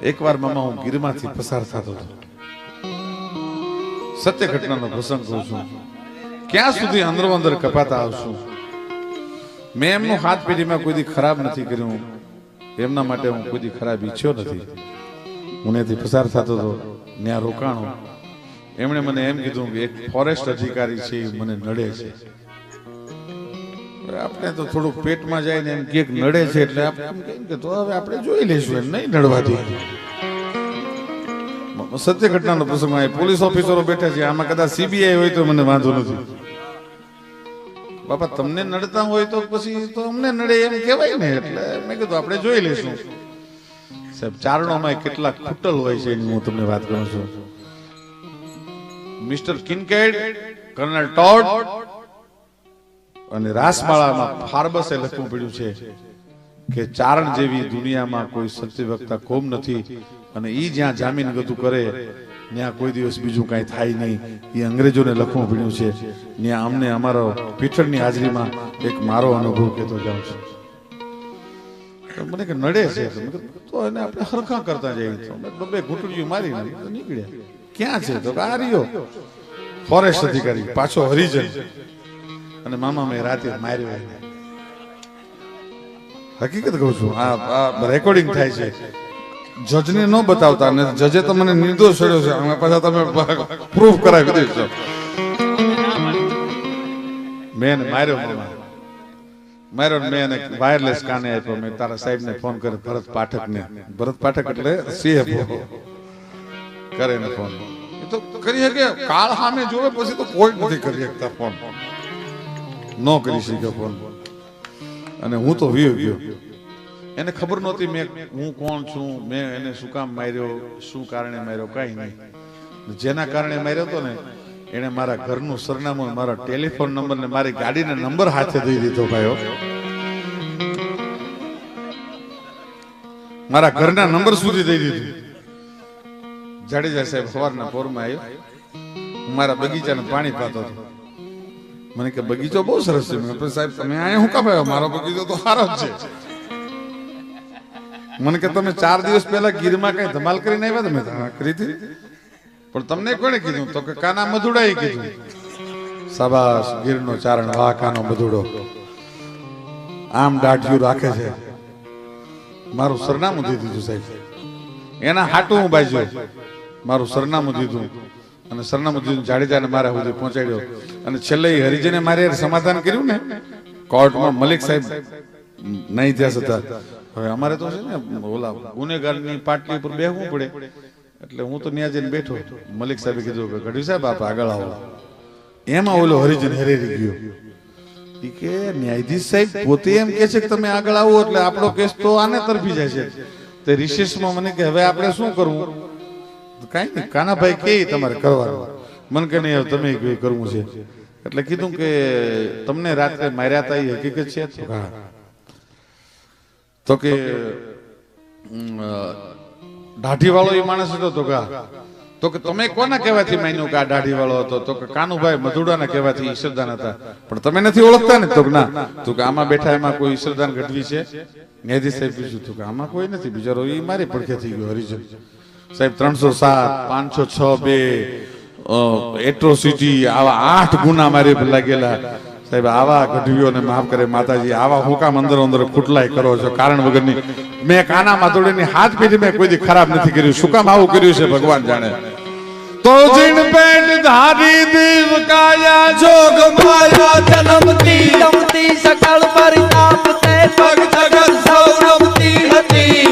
એકવાર મામા હું ગીરમાંથી પસાર થતો હતો, સત્ય ઘટનાનો પ્રસંગ કહું છું. ક્યાં સુધી અંદરો અંદર કપાતા આવશું. મેં એમનો હાથ પેઢીમાં કોઈ દી ખરાબ નથી કર્યું, એમના માટે હું કોઈ દી ખરાબ ઈચ્છ્યો નથી. હું ત્યાંથી પસાર થતો હતો, ત્યાં રોકાણો. એમણે મને એમ કીધું કે એક ફોરેસ્ટ અધિકારી છે એ મને નડે છે. આપણે તો થોડું પેટમાં જાય ને એમ કે નડે છે એટલે આપણે કે તો હવે આપણે જોઈ લઈશું, એમ નહીં નડવાથી. સત્ય ઘટનાનો પ્રસંગ. પોલીસ ઓફિસરો બેઠા છે, આમાં કદાચ સીબીઆઈ હોય તો મને વાંધો નથી. બાપા તમને નડતા હોય તો પછી તો અમને નડે એમ કહેવાય ને. એટલે મેં કીધું આપણે જોઈ લઈશું. સાહેબ ચારણોમાં કેટલા ખૂટલ હોય છે એની હું તમને વાત કરું છું. મિસ્ટર કિનકેડ, કર્નલ ટોડ અને રાસમાળામાં ફાર્બસે લખવું પડ્યું છે કે ચારણ જેવી દુનિયામાં કોઈ સત્ય વક્તા કોમ નથી, અને ઈ જ્યાં જામીન ગતું કરે ત્યાં કોઈ દિવસ બીજું કાંઈ થાય નહીં. એ અંગ્રેજોને લખવું પડ્યું છે. ત્યાં અમને અમારો પીઠળની હાજરીમાં એક મારો અનુભવ કહેતો જાઉં છું. મને કે નડે છે તો એને આપણે હરખા કરતા જઈએ. બબે ઘૂંટડીયું મારી નીકળ્યા. ક્યાં છે તો આ રહ્યો ફોરેસ્ટ અધિકારી, પાછો હરિજન. અને મામા મેં રાતે માર્યો. હકીકત કહું છું, આ રેકોર્ડિંગ થાય છે. જજને ન બતાવતા, અને જજે તો મને નિર્દોષ છોડ્યો છે. અમે પાછા તમે પ્રૂફ કરાવી દેશો. મેં માર્યો, માર્યો. મેં એને વાયરલેસ કાને આપ્યો. મેં તારા સાહેબને ફોન કર્યો, ભરત પાઠકને. ભરત પાઠક એટલે સીએફઓ કરે ને ફોન. એ તો કરી શકે, કાળ સામે જોવે પછી તો કોઈ નથી કરી શકતા ફોન. ન કરી શકે ફોન. અને હું તો વીયો ગયો. એને ખબર નહોતી મેં હું કોણ છું, મેં એને શું કામ માર્યો, શું કારણે માર્યો, કાંઈ નહીં. જેના કારણે માર્યો હતો ને એને મારા ઘરનું સરનામું, મારા ટેલિફોન નંબર ને મારી ગાડીનો નંબર હાથે દઈ દીધો ભાઈઓ. મારા ઘરના નંબર સુધી દઈ દીધું. જાડેજા સાહેબ સવારના પોરમાં આવ્યો. હું મારા બગીચાને પાણી પાતો હતો. મને કે બગીચો બહુ સરસ છે. મેં સાહેબ તમે અહીંયા હું કામ આવ્યો? મારો બગીચો તો સારો જ છે. મને કે તમે 4 દિવસ પહેલા ગીરમાં કઈ ધમાલ કરીને આવ્યા? તમે કરી હતી, પણ તમને કોણે કીધું? તો કે કાના મધુડાએ કીધું. શાબાશ, ગીરનો ચારણ, વાહ કાનો મધુડો. આમ દાઢિયું રાખે છે. મારું સરનામું દીધું સાહેબ. એના હાટું હું બાજ્યો, મારું સરનામું દીધું. અને સરનામું દીધું જાડેજાને મારા સુધી પહોંચાડ્યો. અને છેલ્લે હરિજને મારે સમાધાન કર્યું ને કોર્ટમાં. મલિક સાહેબ નહીં થયા છતાં હવે અમારે તો છે ને ઓલા ગુનેગારની પાટલી ઉપર બેસવું પડે. એટલે હું તો ત્યાં જઈને બેઠો. મલિક સાહેબે કીધું કે ગઢવી સાહેબ આપ આગળ આવો. એમાં ઓલો હરિજન હેરેરી ગયો. એ કે ન્યાયાધીશ સાહેબ પોતે એમ કે છે કે તમે આગળ આવો એટલે આપણો કેસ તો આને તરફી જાય છે. તે રિસેસમાં મને કે હવે આપણે શું કરવું? કાંઈ નહીં, કાનાભાઈ કે તમારે કરવાનું. મને કે નહીં તમે કરવું છે. એટલે કીધું કે તમને રાત્રે માર્યા હતા એ હકીકત છે? તો કે દાઢી વાળો એ માણસ હતો. તો કે તમે કોના કહેવાથી માન્યું કે આ દાઢી વાળો હતો? તો કે કાનુભાઈ મધુડાના કહેવાથી ઈશ્વરદાન હતા. પણ તમે નથી ઓળખતા ને? તો કે ના. તો કે આમાં બેઠા એમાં કોઈ ઈશ્વરદાન ગઢવી છે? ન્યાયાધીશ સાહેબ પૂછ્યું. તો કે આમાં કોઈ નથી. બિચારો એ મારી પડખે થઈ ગયો હરિજન સાહેબ. 307, 506, 2 એટ્રોસિટી, આવા 8 ગુના મારી પર લાગેલા સાહેબ. આવા ગઢવીઓને માફ કરે માતાજી. આવા હુકામ અંદર અંદર ખુટલાય કરો છો કારણ વગરની. મેં કાના માતોડીની હાથ પેઢી મેં કોઈ દી ખરાબ નથી કર્યું. શું કામ આવું કર્યું છે ભગવાન જાણે. તો જીણ પેટ ધારી દીવ કાયા જોગ માયા જન્મતી રમતી સકળ પરિતાપ તે પગ જગત સૌ રમતી હતી.